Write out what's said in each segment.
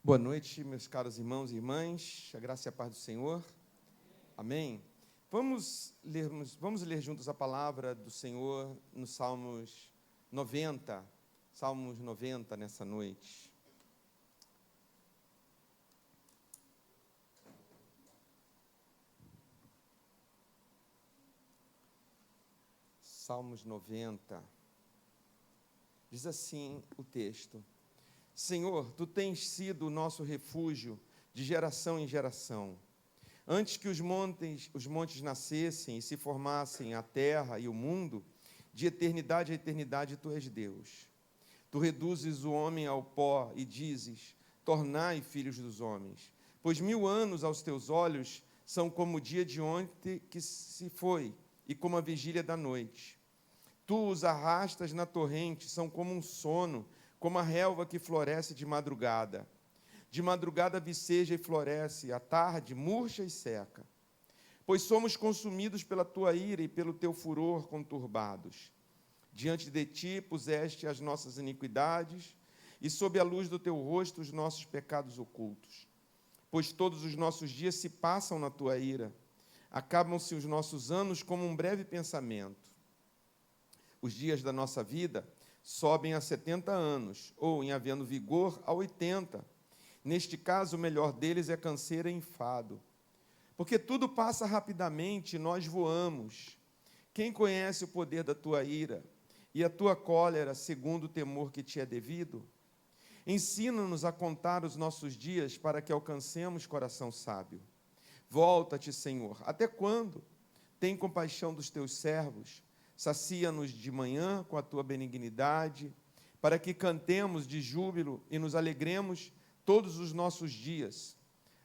Boa noite, meus caros irmãos e irmãs, a graça e a paz do Senhor, amém? Vamos ler juntos a palavra do Senhor no Salmos 90, nessa noite. Salmos 90, diz assim o texto: Senhor, Tu tens sido o nosso refúgio de geração em geração. Antes que os montes nascessem e se formassem a terra e o mundo, de eternidade a eternidade Tu és Deus. Tu reduzes o homem ao pó e dizes: tornai filhos dos homens. Pois 1000 anos aos Teus olhos são como o dia de ontem que se foi e como a vigília da noite. Tu os arrastas na torrente, são como um sono, como a relva que floresce de madrugada. De madrugada viceja e floresce, à tarde murcha e seca. Pois somos consumidos pela Tua ira e pelo Teu furor conturbados. Diante de Ti puseste as nossas iniquidades, e sob a luz do Teu rosto os nossos pecados ocultos. Pois todos os nossos dias se passam na Tua ira, acabam-se os nossos anos como um breve pensamento. Os dias da nossa vida sobem a 70 anos, ou, em havendo vigor, a 80. Neste caso, o melhor deles é canseira e enfado. Porque tudo passa rapidamente e nós voamos. Quem conhece o poder da Tua ira e a Tua cólera, segundo o temor que Te é devido? Ensina-nos a contar os nossos dias para que alcancemos coração sábio. Volta-te, Senhor. Até quando? Tem compaixão dos Teus servos. Sacia-nos de manhã com a Tua benignidade, para que cantemos de júbilo e nos alegremos todos os nossos dias.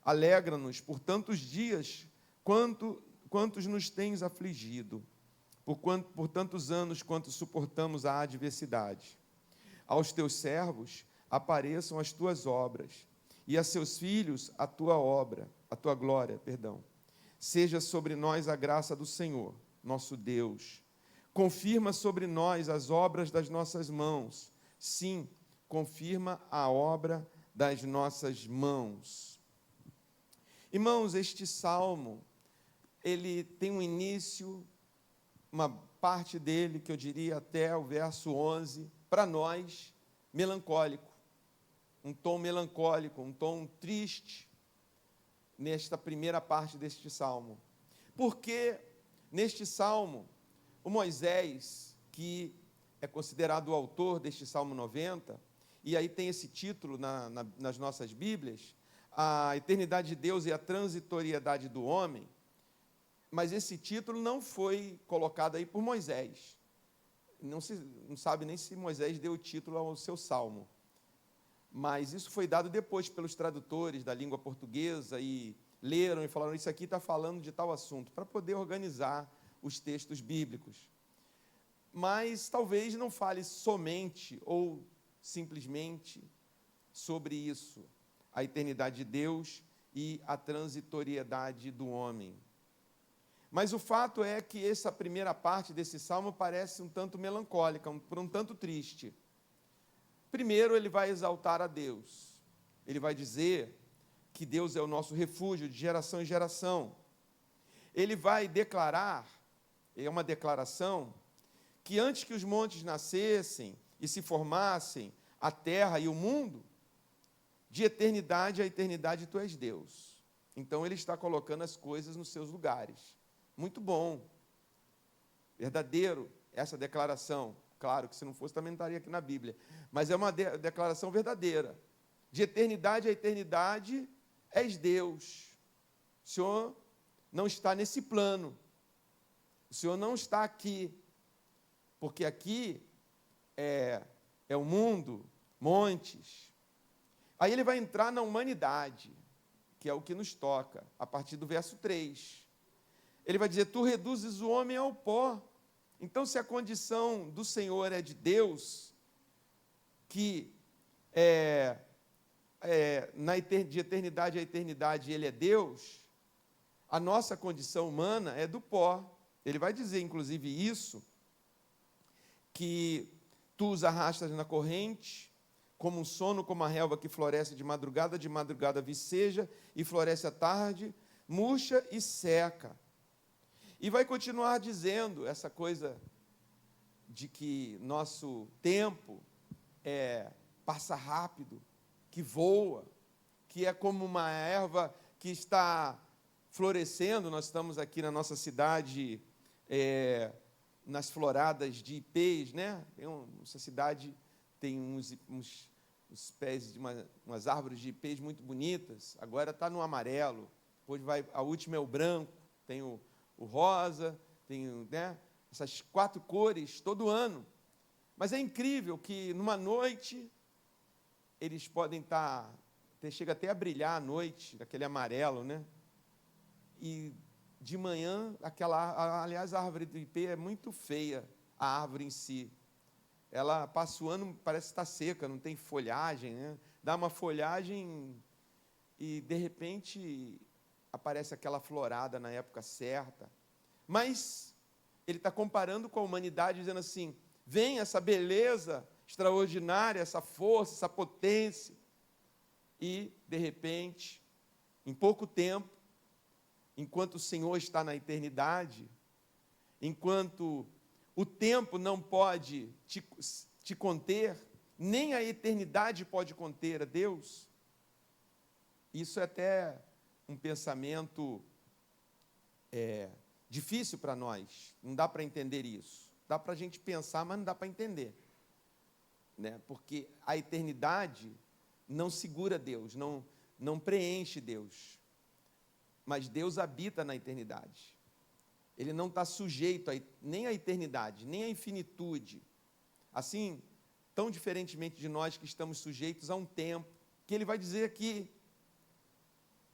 Alegra-nos por tantos dias quantos nos tens afligido, por tantos anos quanto suportamos a adversidade. Aos Teus servos apareçam as Tuas obras, e a seus filhos a Tua glória. Seja sobre nós a graça do Senhor, nosso Deus. Confirma sobre nós as obras das nossas mãos. Sim, confirma a obra das nossas mãos. Irmãos, este salmo, ele tem um início, uma parte dele, que eu diria até o verso 11, para nós, melancólico. Um tom melancólico, um tom triste, nesta primeira parte deste salmo. Porque, neste salmo, o Moisés, que é considerado o autor deste Salmo 90, e aí tem esse título nas nossas Bíblias, a eternidade de Deus e a transitoriedade do homem, mas esse título não foi colocado aí por Moisés. Não sabe nem se Moisés deu o título ao seu salmo, mas isso foi dado depois pelos tradutores da língua portuguesa, e leram e falaram: isso aqui está falando de tal assunto, para poder organizar os textos bíblicos. Mas talvez não fale somente ou simplesmente sobre isso, a eternidade de Deus e a transitoriedade do homem. Mas o fato é que essa primeira parte desse salmo parece um tanto melancólica, um tanto triste. Primeiro, ele vai exaltar a Deus. Ele vai dizer que Deus é o nosso refúgio de geração em geração. Ele vai declarar, é uma declaração, que antes que os montes nascessem e se formassem a terra e o mundo, de eternidade a eternidade Tu és Deus. Então ele está colocando as coisas nos seus lugares. Muito bom, verdadeiro essa declaração. Claro que se não fosse também não estaria aqui na Bíblia, mas é uma declaração verdadeira. De eternidade a eternidade és Deus. O Senhor não está nesse plano. O Senhor não está aqui, porque aqui é o mundo, montes. Aí ele vai entrar na humanidade, que é o que nos toca, a partir do verso 3. Ele vai dizer: Tu reduzes o homem ao pó. Então, se a condição do Senhor é de Deus, que de eternidade a eternidade Ele é Deus, a nossa condição humana é do pó. Ele vai dizer, inclusive, isso, que Tu os arrastas na corrente, como um sono, como a relva que floresce de madrugada viceja e floresce à tarde, murcha e seca. E vai continuar dizendo essa coisa de que nosso tempo passa rápido, que voa, que é como uma erva que está florescendo. Nós estamos aqui na nossa cidade, nas floradas de ipês, né? Essa cidade tem uns pés de umas árvores de ipês muito bonitas. Agora está no amarelo, depois a última é o branco, tem o rosa, tem, né, essas 4 cores todo ano. Mas é incrível que numa noite eles podem chega até a brilhar à noite, aquele amarelo, né? E de manhã, aliás, a árvore do ipê é muito feia, a árvore em si. Ela passa o ano, parece estar seca, não tem folhagem, né? Dá uma folhagem e, de repente, aparece aquela florada na época certa. Mas ele está comparando com a humanidade, dizendo assim, vem essa beleza extraordinária, essa força, essa potência, e, de repente, em pouco tempo, enquanto o Senhor está na eternidade, enquanto o tempo não pode te conter, nem a eternidade pode conter a Deus. Isso é até um pensamento difícil para nós, não dá para entender isso. Dá para a gente pensar, mas não dá para entender, né? Porque a eternidade não segura Deus, não preenche Deus, mas Deus habita na eternidade. Ele não está sujeito nem à eternidade, nem à infinitude. Assim, tão diferentemente de nós que estamos sujeitos a um tempo, que ele vai dizer aqui,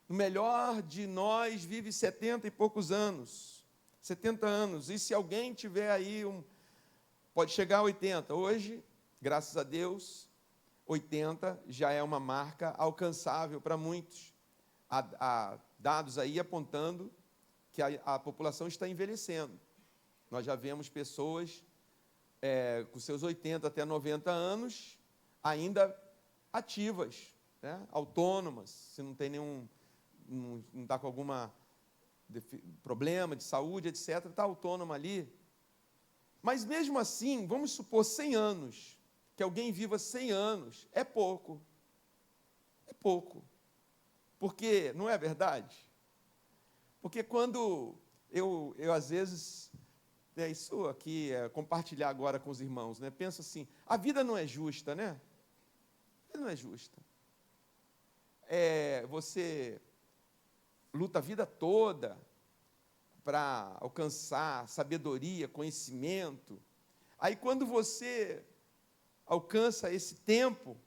o melhor de nós vive 70 e poucos anos, 70 anos, e se alguém tiver aí, pode chegar a 80. Hoje, graças a Deus, 80 já é uma marca alcançável para muitos. Há dados aí apontando que a população está envelhecendo. Nós já vemos pessoas com seus 80 até 90 anos ainda ativas, né? Autônomas, se não tem não está com algum problema de saúde, etc., está autônoma ali. Mas mesmo assim, vamos supor 100 anos, que alguém viva 100 anos, é pouco. É pouco. Porque, não é verdade? Porque quando eu às vezes, isso aqui compartilhar agora com os irmãos, né? Penso assim, a vida não é justa, né? A vida não é justa. Você luta a vida toda para alcançar sabedoria, conhecimento. Aí quando você alcança esse tempo,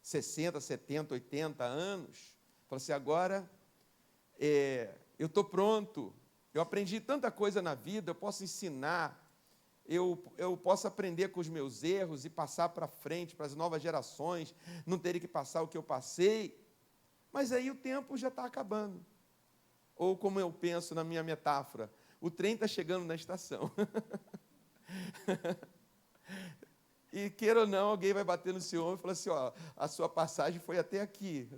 60, 70, 80 anos, fala assim, agora eu estou pronto, eu aprendi tanta coisa na vida, eu posso ensinar, eu posso aprender com os meus erros e passar para frente, para as novas gerações, não terem que passar o que eu passei, mas aí o tempo já está acabando. Ou como eu penso na minha metáfora, o trem está chegando na estação. E queira ou não, alguém vai bater no seu ombro e falar assim, ó, a sua passagem foi até aqui.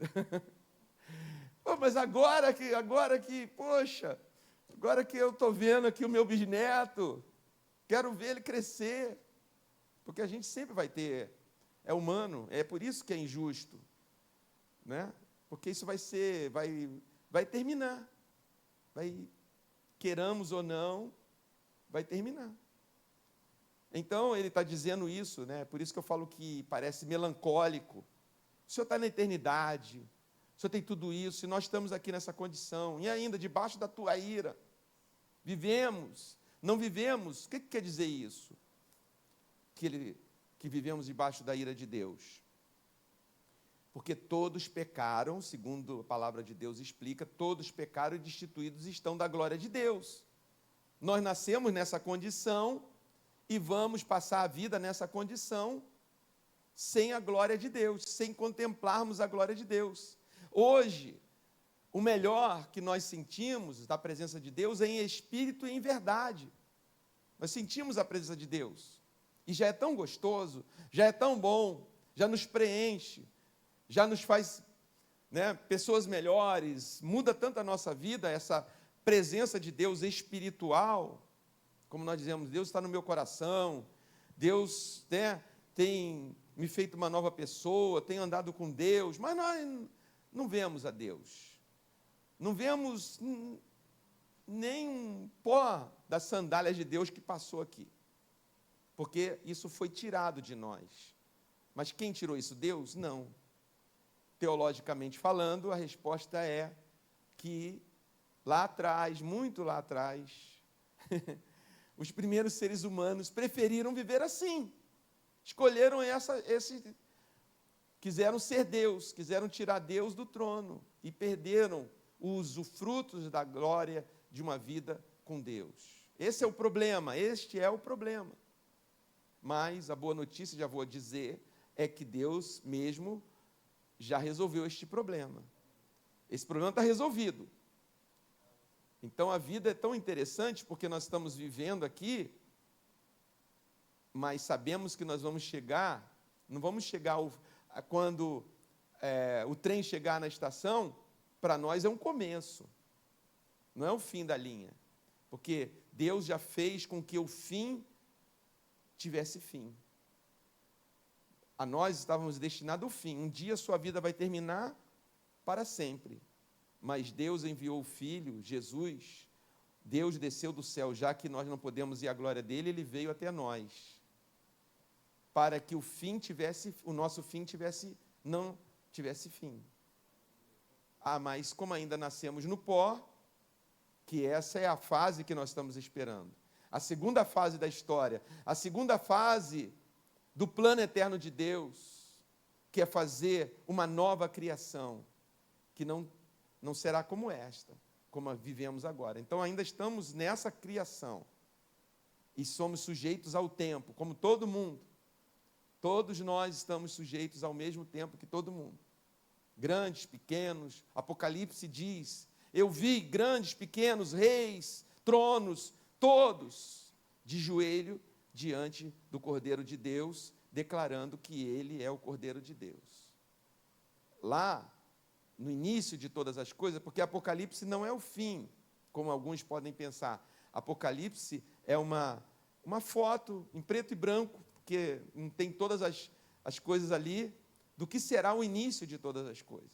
Oh, mas agora que, poxa, agora que eu estou vendo aqui o meu bisneto, quero ver ele crescer. Porque a gente sempre vai ter, é humano, é por isso que é injusto, né? Porque isso vai terminar. Queiramos ou não, vai terminar. Então, ele está dizendo isso, né? Por isso que eu falo que parece melancólico. O Senhor está na eternidade, o Senhor tem tudo isso, e nós estamos aqui nessa condição, e ainda debaixo da tua ira. Vivemos, não vivemos. O que quer dizer isso? Que vivemos debaixo da ira de Deus. Porque todos pecaram, segundo a palavra de Deus explica, todos pecaram e destituídos estão da glória de Deus. Nós nascemos nessa condição e vamos passar a vida nessa condição sem a glória de Deus, sem contemplarmos a glória de Deus. Hoje, o melhor que nós sentimos da presença de Deus é em espírito e em verdade. Nós sentimos a presença de Deus. E já é tão gostoso, já é tão bom, já nos preenche, já nos faz, né, pessoas melhores, muda tanto a nossa vida, essa presença de Deus espiritual, como nós dizemos, Deus está no meu coração, Deus, né, tem me feito uma nova pessoa, tenho andado com Deus, mas nós não vemos a Deus, não vemos nem um pó das sandálias de Deus que passou aqui, porque isso foi tirado de nós. Mas quem tirou isso? Deus? Não. Teologicamente falando, a resposta é que lá atrás, muito lá atrás, os primeiros seres humanos preferiram viver assim. Escolheram quiseram ser Deus, quiseram tirar Deus do trono e perderam os frutos da glória de uma vida com Deus. Esse é o problema, este é o problema. Mas a boa notícia, já vou dizer, é que Deus mesmo já resolveu este problema. Esse problema está resolvido. Então a vida é tão interessante porque nós estamos vivendo aqui, mas sabemos que nós vamos chegar, não vamos chegar quando o trem chegar na estação, para nós é um começo, não é o fim da linha, porque Deus já fez com que o fim tivesse fim. A nós estávamos destinados ao fim. Um dia sua vida vai terminar para sempre. Mas Deus enviou o Filho, Jesus. Deus desceu do céu, já que nós não podemos ir à glória dele, ele veio até nós. Para que o nosso fim não tivesse fim. Ah, mas como ainda nascemos no pó, que essa é a fase que nós estamos esperando. A segunda fase da história, a segunda fase do plano eterno de Deus, que é fazer uma nova criação, que não será como esta, como a vivemos agora. Então ainda estamos nessa criação, e somos sujeitos ao tempo, como todo mundo. Todos nós estamos sujeitos ao mesmo tempo que todo mundo. Grandes, pequenos, Apocalipse diz, eu vi grandes, pequenos, reis, tronos, todos de joelho diante do Cordeiro de Deus, declarando que ele é o Cordeiro de Deus. Lá, no início de todas as coisas, porque Apocalipse não é o fim, como alguns podem pensar. Apocalipse é uma foto em preto e branco, porque não tem todas as coisas ali, do que será o início de todas as coisas.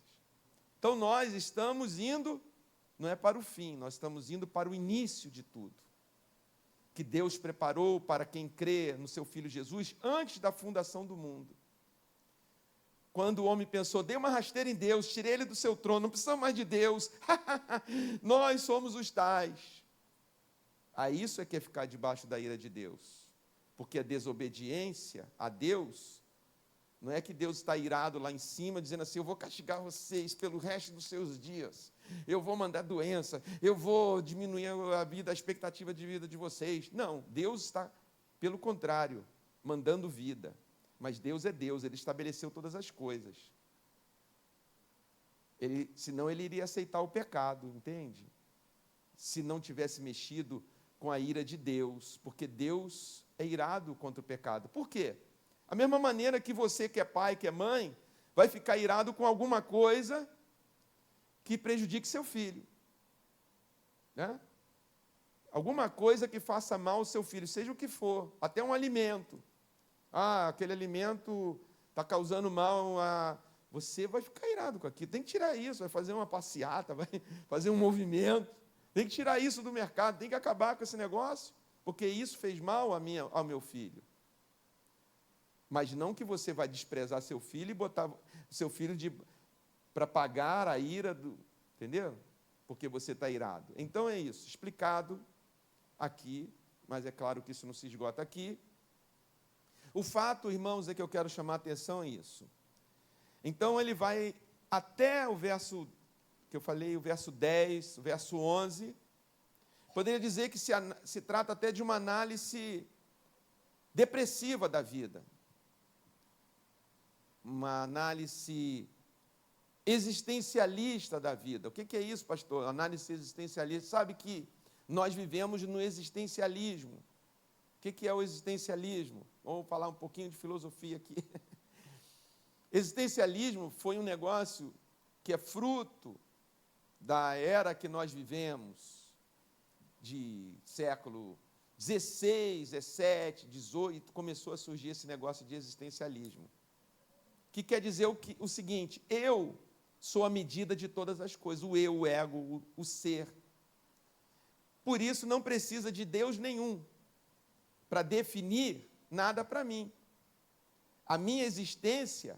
Então nós estamos indo, não é para o fim, nós estamos indo para o início de tudo, que Deus preparou para quem crê no seu Filho Jesus antes da fundação do mundo. Quando o homem pensou, dei uma rasteira em Deus, tirei ele do seu trono, não precisamos mais de Deus, nós somos os tais. Isso é que é ficar debaixo da ira de Deus, porque a desobediência a Deus, não é que Deus está irado lá em cima, dizendo assim, eu vou castigar vocês pelo resto dos seus dias, eu vou mandar doença, eu vou diminuir a expectativa de vida de vocês. Não, Deus está, pelo contrário, mandando vida. Mas Deus é Deus, Ele estabeleceu todas as coisas. Senão Ele iria aceitar o pecado, entende? Se não tivesse mexido com a ira de Deus, porque Deus é irado contra o pecado. Por quê? A mesma maneira que você que é pai, que é mãe, vai ficar irado com alguma coisa que prejudique seu filho, né? Alguma coisa que faça mal ao seu filho, seja o que for, até um alimento. Aquele alimento está causando mal você vai ficar irado com aquilo, tem que tirar isso, vai fazer uma passeata, vai fazer um movimento, tem que tirar isso do mercado, tem que acabar com esse negócio, porque isso fez mal ao meu filho. Mas não que você vai desprezar seu filho e botar seu filho para pagar a ira entendeu? Porque você está irado. Então é isso, explicado aqui, mas é claro que isso não se esgota aqui. O fato, irmãos, é que eu quero chamar a atenção a isso. Então ele vai até o verso que eu falei, o verso 10, o verso 11. Poderia dizer que se trata até de uma análise depressiva da vida. Uma análise existencialista da vida. O que é isso, pastor? Análise existencialista. Sabe que nós vivemos no existencialismo. O que é o existencialismo? Vamos falar um pouquinho de filosofia aqui. Existencialismo foi um negócio que é fruto da era que nós vivemos, de século XVI, XVII, XVIII, começou a surgir esse negócio de existencialismo. Que quer dizer o seguinte: eu sou a medida de todas as coisas, o eu, o ego, o ser. Por isso não precisa de Deus nenhum para definir nada para mim. A minha existência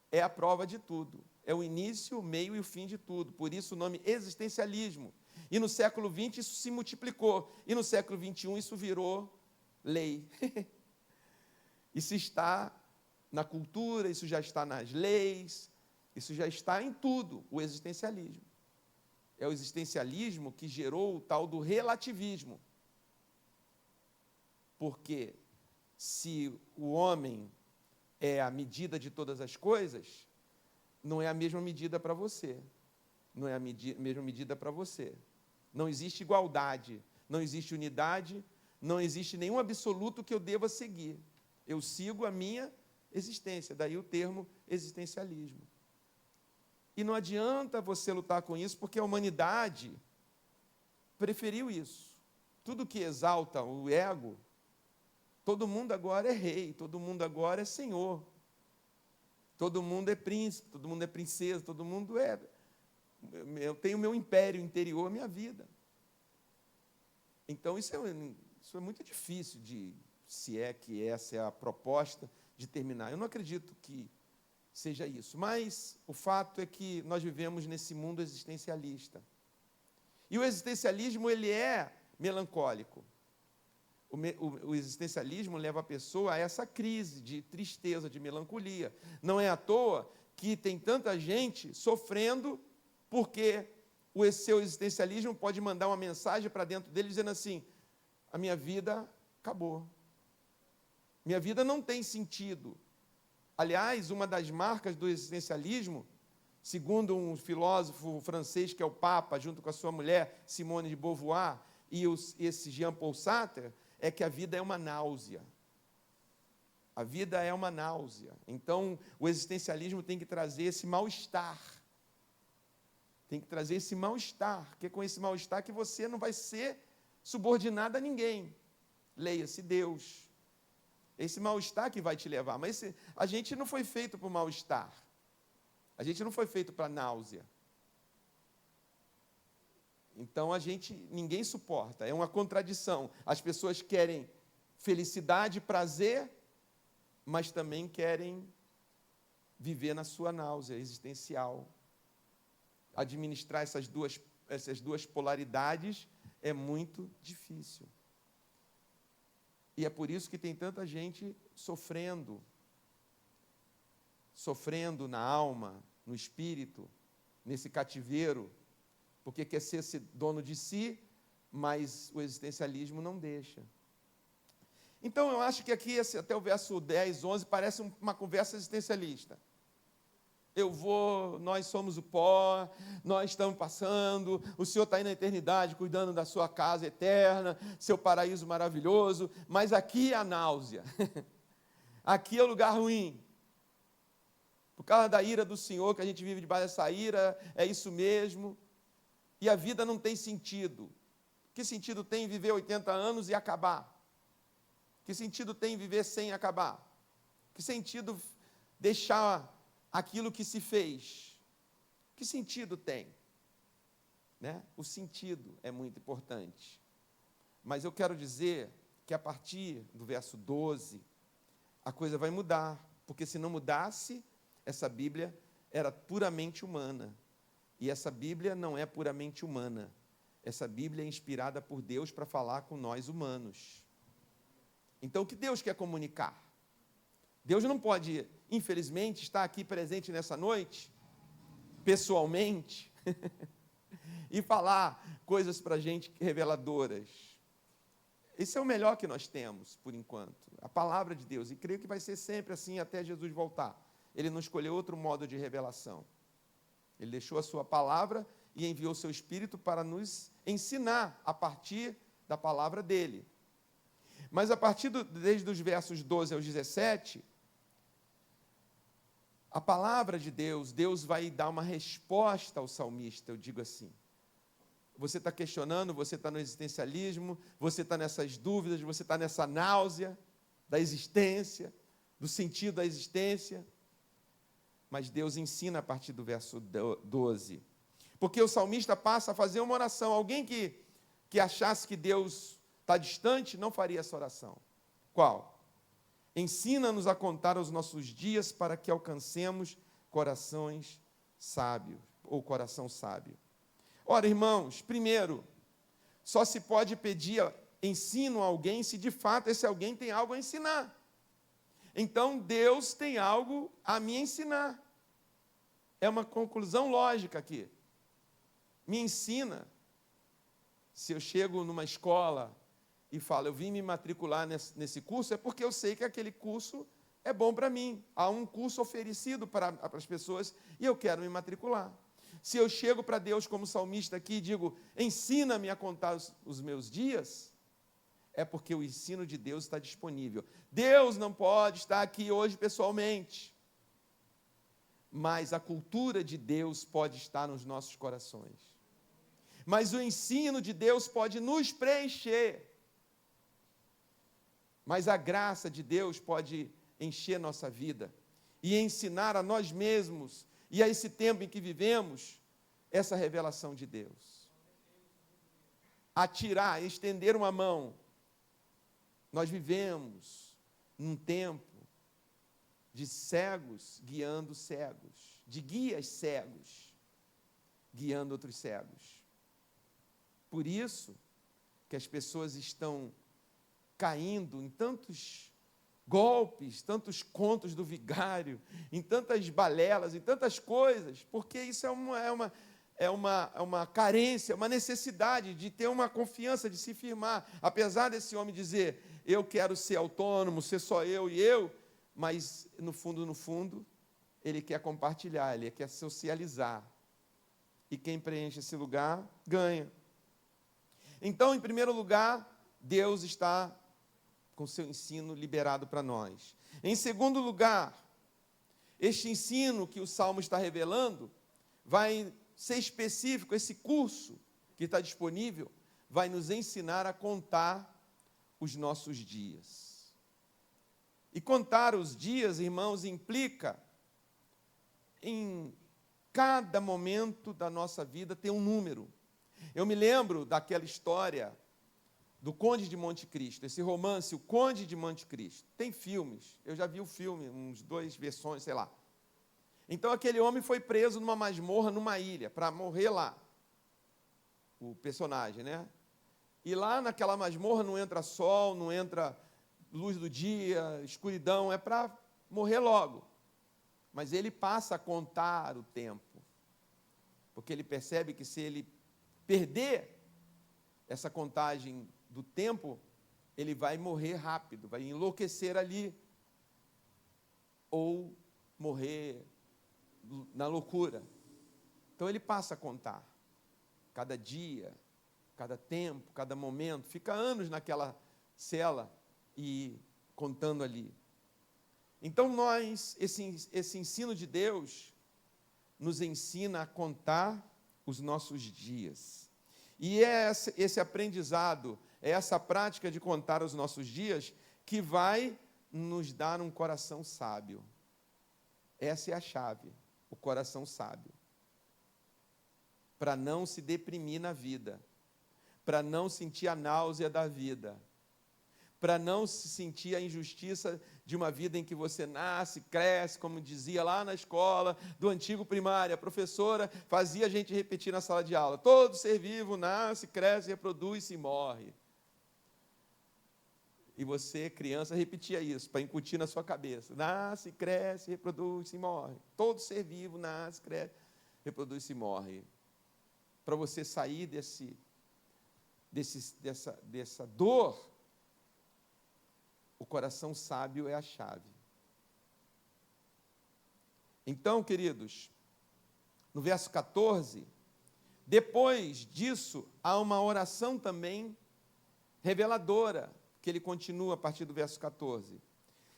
é a prova de tudo, é o início, o meio e o fim de tudo. Por isso o nome existencialismo. E no século XX isso se multiplicou, e no século XXI isso virou lei. Isso está na cultura, isso já está nas leis, isso já está em tudo, o existencialismo. É o existencialismo que gerou o tal do relativismo. Porque se o homem é a medida de todas as coisas, não é a mesma medida para você. Não é a mesma medida para você. Não existe igualdade, não existe unidade, não existe nenhum absoluto que eu deva seguir. Eu sigo a minha existência, daí o termo existencialismo. E não adianta você lutar com isso, porque a humanidade preferiu isso. Tudo que exalta o ego, todo mundo agora é rei, todo mundo agora é senhor, todo mundo é príncipe, todo mundo é princesa, todo mundo é... Eu tenho meu império interior, minha vida. Então isso é muito difícil se é que essa é a proposta de terminar. Eu não acredito que seja isso, mas o fato é que nós vivemos nesse mundo existencialista. E o existencialismo, ele é melancólico. O existencialismo leva a pessoa a essa crise de tristeza, de melancolia. Não é à toa que tem tanta gente sofrendo, porque o seu existencialismo pode mandar uma mensagem para dentro dele dizendo assim: a minha vida acabou. Minha vida não tem sentido. Aliás, uma das marcas do existencialismo, segundo um filósofo francês que é o Papa, junto com a sua mulher, Simone de Beauvoir, e esse Jean-Paul Sartre, é que a vida é uma náusea. A vida é uma náusea. Então, o existencialismo tem que trazer esse mal-estar. Tem que trazer esse mal-estar, porque é com esse mal-estar que você não vai ser subordinado a ninguém. Leia-se Deus. Esse mal-estar que vai te levar. Mas a gente não foi feito para o mal-estar. A gente não foi feito para náusea. Então ninguém suporta. É uma contradição. As pessoas querem felicidade, prazer, mas também querem viver na sua náusea existencial. Administrar essas duas polaridades é muito difícil. E é por isso que tem tanta gente sofrendo na alma, no espírito, nesse cativeiro, porque quer ser dono de si, mas o existencialismo não deixa. Então, eu acho que aqui, até o verso 10, 11, parece uma conversa existencialista. Nós somos o pó, nós estamos passando, o Senhor está aí na eternidade, cuidando da sua casa eterna, seu paraíso maravilhoso, mas aqui é a náusea, aqui é o lugar ruim. Por causa da ira do Senhor, que a gente vive debaixo dessa ira, é isso mesmo, e a vida não tem sentido. Que sentido tem viver 80 anos e acabar? Que sentido tem viver sem acabar? Que sentido deixar aquilo que se fez? Que sentido tem? Né? O sentido é muito importante. Mas eu quero dizer que a partir do verso 12, a coisa vai mudar, porque se não mudasse, essa Bíblia era puramente humana. E essa Bíblia não é puramente humana. Essa Bíblia é inspirada por Deus para falar com nós humanos. Então, o que Deus quer comunicar? Deus não pode, infelizmente, estar aqui presente nessa noite, pessoalmente, e falar coisas para a gente reveladoras. Esse é o melhor que nós temos, por enquanto, a palavra de Deus, e creio que vai ser sempre assim até Jesus voltar. Ele não escolheu outro modo de revelação. Ele deixou a sua palavra e enviou o seu Espírito para nos ensinar a partir da palavra dele. Mas desde os versos 12 aos 17, a palavra de Deus, Deus vai dar uma resposta ao salmista, eu digo assim. Você está questionando, você está no existencialismo, você está nessas dúvidas, você está nessa náusea da existência, do sentido da existência. Mas Deus ensina a partir do verso 12. Porque o salmista passa a fazer uma oração. Alguém que achasse que Deus está distante, não faria essa oração. Qual? Ensina-nos a contar os nossos dias para que alcancemos corações sábios, ou coração sábio. Ora, irmãos, primeiro, só se pode pedir ensino a alguém se de fato esse alguém tem algo a ensinar. Então, Deus tem algo a me ensinar. É uma conclusão lógica aqui. Me ensina. Se eu chego numa escola e falo, eu vim me matricular nesse curso, é porque eu sei que aquele curso é bom para mim. Há um curso oferecido para as pessoas e eu quero me matricular. Se eu chego para Deus como salmista aqui e digo, ensina-me a contar os meus dias, é porque o ensino de Deus está disponível. Deus não pode estar aqui hoje pessoalmente, mas a cultura de Deus pode estar nos nossos corações. Mas o ensino de Deus pode nos preencher. Mas a graça de Deus pode encher nossa vida e ensinar a nós mesmos e a esse tempo em que vivemos, essa revelação de Deus. Atirar, estender uma mão. Nós vivemos num tempo de cegos guiando cegos, de guias cegos guiando outros cegos. Por isso que as pessoas estão caindo em tantos golpes, tantos contos do vigário, em tantas balelas, em tantas coisas, porque isso é uma carência, uma necessidade de ter uma confiança, de se firmar. Apesar desse homem dizer, eu quero ser autônomo, ser só eu e eu, mas no fundo, ele quer compartilhar, ele quer socializar. E quem preenche esse lugar, ganha. Então, em primeiro lugar, Deus está com seu ensino liberado para nós. Em segundo lugar, este ensino que o Salmo está revelando vai ser específico, esse curso que está disponível vai nos ensinar a contar os nossos dias. E contar os dias, irmãos, implica em cada momento da nossa vida ter um número. Eu me lembro daquela história do Conde de Monte Cristo, esse romance, o Conde de Monte Cristo. Tem filmes, eu já vi o filme, uns 2 versões, sei lá. Então aquele homem foi preso numa masmorra, numa ilha, para morrer lá. O personagem, né? E lá naquela masmorra não entra sol, não entra luz do dia, escuridão, é para morrer logo. Mas ele passa a contar o tempo, porque ele percebe que se ele perder essa contagem do tempo, ele vai morrer rápido, vai enlouquecer ali, ou morrer na loucura. Então ele passa a contar, cada dia, cada tempo, cada momento, fica anos naquela cela e contando ali. Então esse ensino de Deus nos ensina a contar os nossos dias. E é esse aprendizado, é essa prática de contar os nossos dias que vai nos dar um coração sábio. Essa é a chave, o coração sábio. Para não se deprimir na vida, para não sentir a náusea da vida, para não se sentir a injustiça de uma vida em que você nasce, cresce, como dizia lá na escola do antigo primário, a professora fazia a gente repetir na sala de aula, todo ser vivo nasce, cresce, reproduz e morre. E você, criança, repetia isso, para incutir na sua cabeça, nasce, cresce, reproduz e morre. Todo ser vivo nasce, cresce, reproduz e morre. Para você sair dessa dor, o coração sábio é a chave. Então, queridos, no verso 14, depois disso, há uma oração também reveladora, que ele continua a partir do verso 14.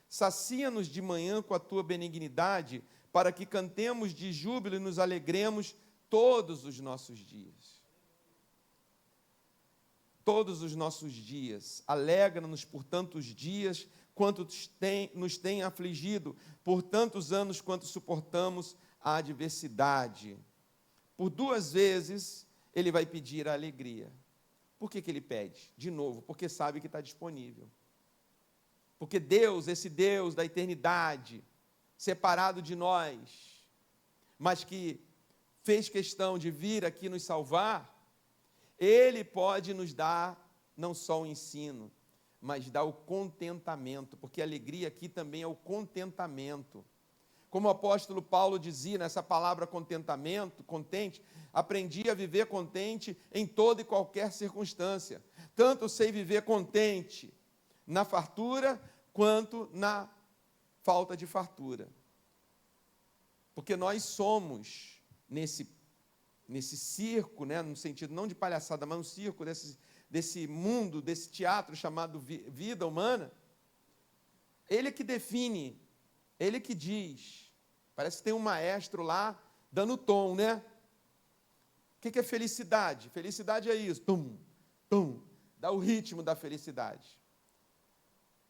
Sacia-nos de manhã com a tua benignidade, para que cantemos de júbilo e nos alegremos todos os nossos dias. Todos os nossos dias. Alegra-nos por tantos dias quanto nos tem afligido, por tantos anos quanto suportamos a adversidade. Por 2 vezes, ele vai pedir a alegria. Por que ele pede? De novo, porque sabe que está disponível. Porque Deus, esse Deus da eternidade, separado de nós, mas que fez questão de vir aqui nos salvar, Ele pode nos dar não só o ensino, mas dar o contentamento, porque a alegria aqui também é o contentamento. Como o apóstolo Paulo dizia nessa palavra contentamento, contente, aprendi a viver contente em toda e qualquer circunstância. Tanto sei viver contente na fartura, quanto na falta de fartura. Porque nós somos, nesse circo, né, no sentido não de palhaçada, mas no circo desse mundo, desse teatro chamado vida humana, ele que define, ele que diz. Parece que tem um maestro lá dando tom, né? O que é felicidade? Felicidade é isso, tum, tum, dá o ritmo da felicidade.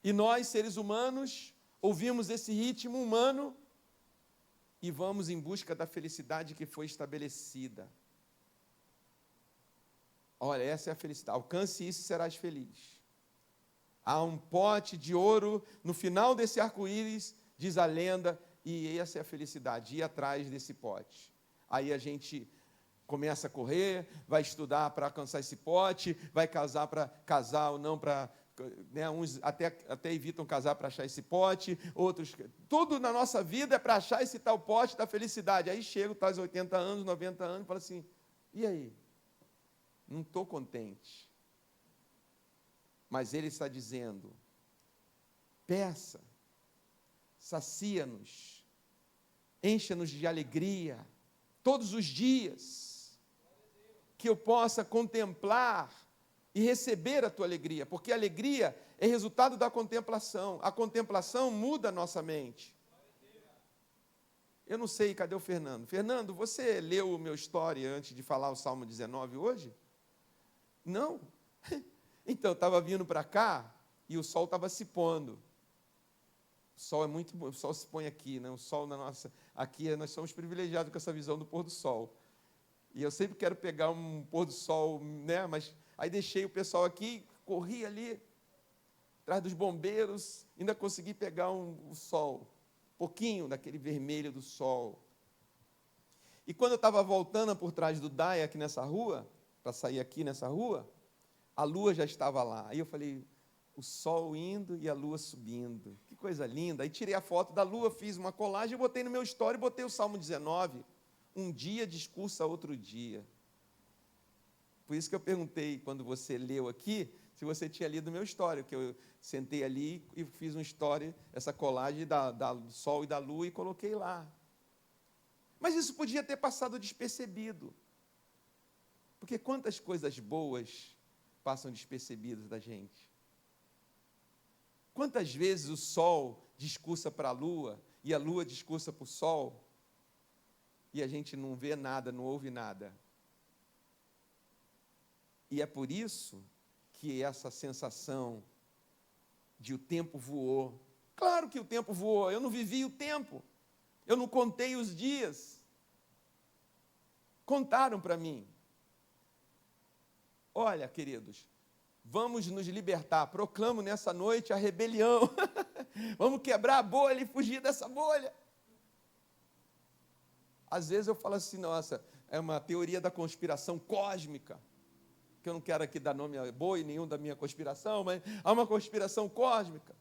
E nós, seres humanos, ouvimos esse ritmo humano e vamos em busca da felicidade que foi estabelecida. Olha, essa é a felicidade. Alcance isso e serás feliz. Há um pote de ouro no final desse arco-íris, diz a lenda, e essa é a felicidade, ir atrás desse pote. Aí a gente começa a correr, vai estudar para alcançar esse pote, vai casar para casar ou não para... Né, uns até evitam casar para achar esse pote, outros... Tudo na nossa vida é para achar esse tal pote da felicidade. Aí chega, faz 80 anos, 90 anos, e fala assim, e aí? Não estou contente. Mas ele está dizendo, peça, sacia-nos, encha-nos de alegria, todos os dias, que eu possa contemplar e receber a tua alegria, porque a alegria é resultado da contemplação. A contemplação muda a nossa mente. Eu não sei, cadê o Fernando? Fernando, você leu o meu story antes de falar o Salmo 19 hoje? Não? Então, eu estava vindo para cá e o sol estava se pondo. O sol é muito bom, o sol se põe aqui, né? O sol na nossa... Aqui nós somos privilegiados com essa visão do pôr do sol. E eu sempre quero pegar um pôr do sol, né? Mas aí deixei o pessoal aqui, corri ali, atrás dos bombeiros, ainda consegui pegar o sol, um pouquinho daquele vermelho do sol. E quando eu estava voltando por trás do DAI aqui nessa rua, para sair aqui nessa rua, a lua já estava lá. Aí eu falei, o sol indo e a lua subindo. Que coisa linda. Aí tirei a foto da lua, fiz uma colagem, botei no meu story, botei o Salmo 19. Um dia discursa outro dia. Por isso que eu perguntei, quando você leu aqui, se você tinha lido o meu story, que eu sentei ali e fiz um story, essa colagem do sol e da lua, e coloquei lá. Mas isso podia ter passado despercebido. Porque quantas coisas boas passam despercebidas da gente? Quantas vezes o sol discursa para a lua, e a lua discursa para o sol, e a gente não vê nada, não ouve nada. E é por isso que essa sensação de o tempo voou. Claro que o tempo voou, eu não vivi o tempo, eu não contei os dias. Contaram para mim. Olha, queridos, vamos nos libertar. Proclamo nessa noite a rebelião. Vamos quebrar a bolha e fugir dessa bolha. Às vezes eu falo assim, nossa, é uma teoria da conspiração cósmica, que eu não quero aqui dar nome a boi nenhum da minha conspiração, mas há uma conspiração cósmica.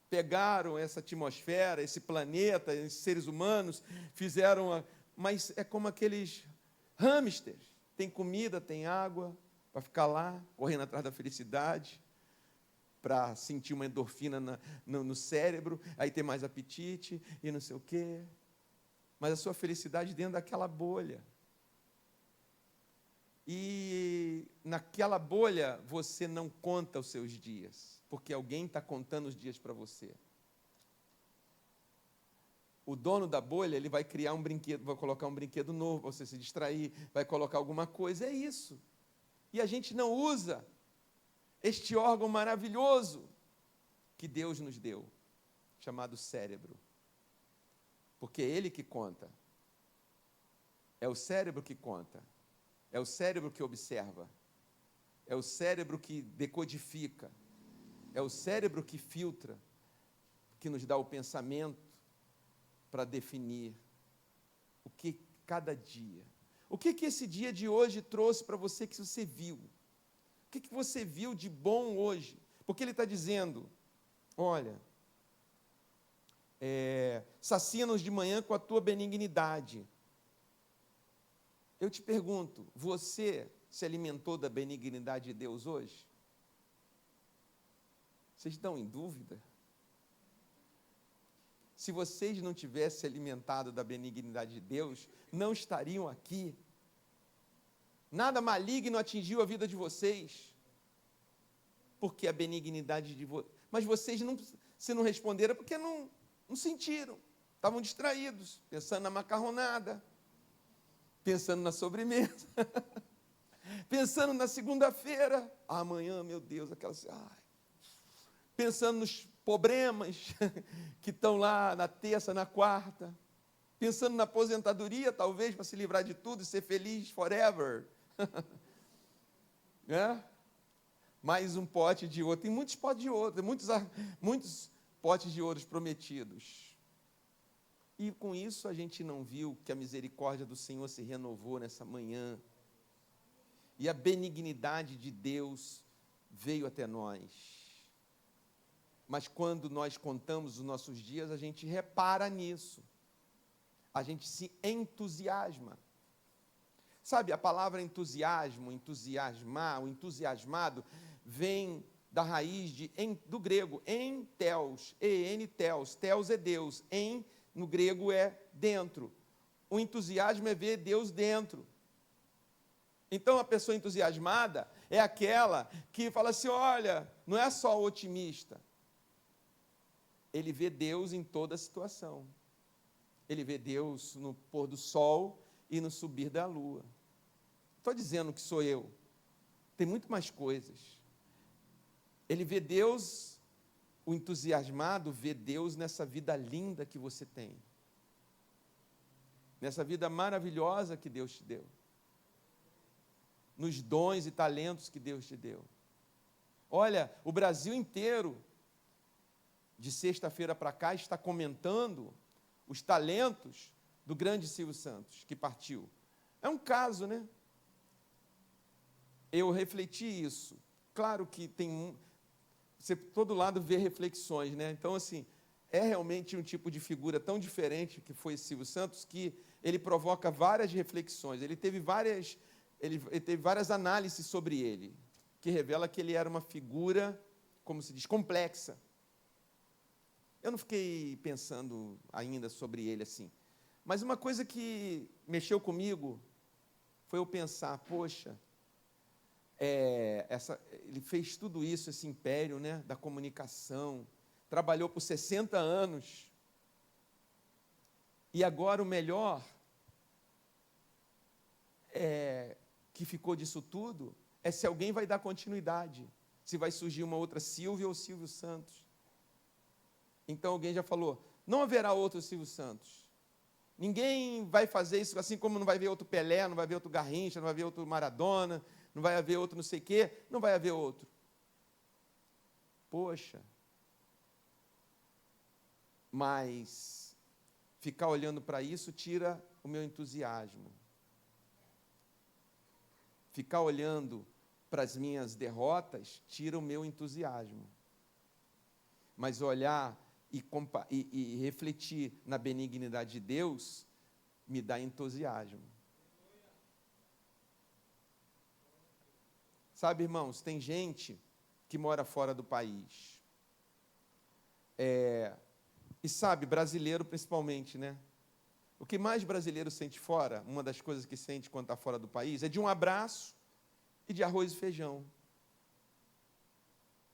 Pegaram essa atmosfera, esse planeta, esses seres humanos, fizeram, mas é como aqueles hamsters, tem comida, tem água, para ficar lá, correndo atrás da felicidade, para sentir uma endorfina no cérebro, aí ter mais apetite e não sei o quê. Mas a sua felicidade dentro daquela bolha. E naquela bolha você não conta os seus dias, porque alguém está contando os dias para você. O dono da bolha, ele vai criar um brinquedo, vai colocar um brinquedo novo para você se distrair, vai colocar alguma coisa, é isso. E a gente não usa este órgão maravilhoso que Deus nos deu, chamado cérebro. Porque é ele que conta. É o cérebro que conta. É o cérebro que observa. É o cérebro que decodifica. É o cérebro que filtra, que nos dá o pensamento para definir o que cada dia. O que esse dia de hoje trouxe para você que você viu? O que você viu de bom hoje? Porque ele está dizendo, olha, sacia-nos de manhã com a tua benignidade. Eu te pergunto, você se alimentou da benignidade de Deus hoje? Vocês estão em dúvida? Se vocês não tivessem se alimentado da benignidade de Deus, não estariam aqui. Nada maligno atingiu a vida de vocês. Porque a benignidade de vocês... Mas vocês não, se não responderam, porque não sentiram. Estavam distraídos, pensando na macarronada, pensando na sobremesa, pensando na segunda-feira. Amanhã, meu Deus, aquelas... pensando nos problemas que estão lá na terça, na quarta, pensando na aposentadoria, talvez, para se livrar de tudo e ser feliz forever. Mais um pote de ouro. Tem muitos potes de ouro, muitos potes de ouros prometidos. E com isso a gente não viu que a misericórdia do Senhor se renovou nessa manhã. E a benignidade de Deus veio até nós. Mas quando nós contamos os nossos dias, a gente repara nisso. A gente se entusiasma. Sabe, a palavra entusiasmo, entusiasmar, o entusiasmado, vem da raiz do grego, enteos, en-teos, teos é Deus, no grego é dentro. O entusiasmo é ver Deus dentro. Então, a pessoa entusiasmada é aquela que fala assim, olha, não é só o otimista. Ele vê Deus em toda a situação. Ele vê Deus no pôr do sol e no subir da lua. Estou dizendo que sou eu. Tem muito mais coisas. Ele vê Deus, o entusiasmado vê Deus nessa vida linda que você tem. Nessa vida maravilhosa que Deus te deu. Nos dons e talentos que Deus te deu. Olha, o Brasil inteiro, de sexta-feira para cá, está comentando os talentos do grande Silvio Santos, que partiu. É um caso, né? Eu refleti isso. Claro que você, todo lado vê reflexões, né? Então, assim, é realmente um tipo de figura tão diferente que foi Silvio Santos, que ele provoca várias reflexões. Ele teve várias análises sobre ele, que revela que ele era uma figura, como se diz, complexa. Eu não fiquei pensando ainda sobre ele assim. Mas uma coisa que mexeu comigo foi eu pensar, poxa, ele fez tudo isso, esse império, né, da comunicação, trabalhou por 60 anos, e agora o melhor que ficou disso tudo é se alguém vai dar continuidade, se vai surgir uma outra Silvia ou Silvio Santos. Então alguém já falou, não haverá outro Silvio Santos. Ninguém vai fazer isso, assim como não vai haver outro Pelé, não vai haver outro Garrincha, não vai haver outro Maradona, não vai haver outro não sei o quê, não vai haver outro. Poxa. Mas ficar olhando para isso tira o meu entusiasmo. Ficar olhando para as minhas derrotas tira o meu entusiasmo. Mas olhar e refletir na benignidade de Deus me dá entusiasmo. Sabe, irmãos, tem gente que mora fora do país. E sabe, brasileiro principalmente, né? O que mais brasileiro sente fora, uma das coisas que sente quando está fora do país, é de um abraço e de arroz e feijão.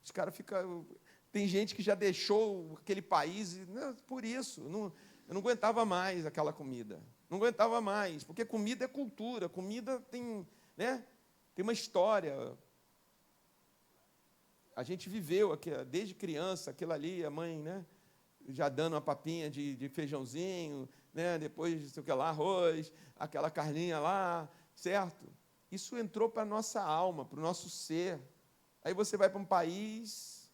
Os caras ficam... Tem gente que já deixou aquele país, por isso, Eu não aguentava mais aquela comida. Não aguentava mais, porque comida é cultura, comida tem, né, tem uma história. A gente viveu aqui, desde criança, aquilo ali, a mãe, né, já dando uma papinha de feijãozinho, né, depois, não sei o que lá, arroz, aquela carninha lá, certo? Isso entrou para a nossa alma, para o nosso ser. Aí você vai para um país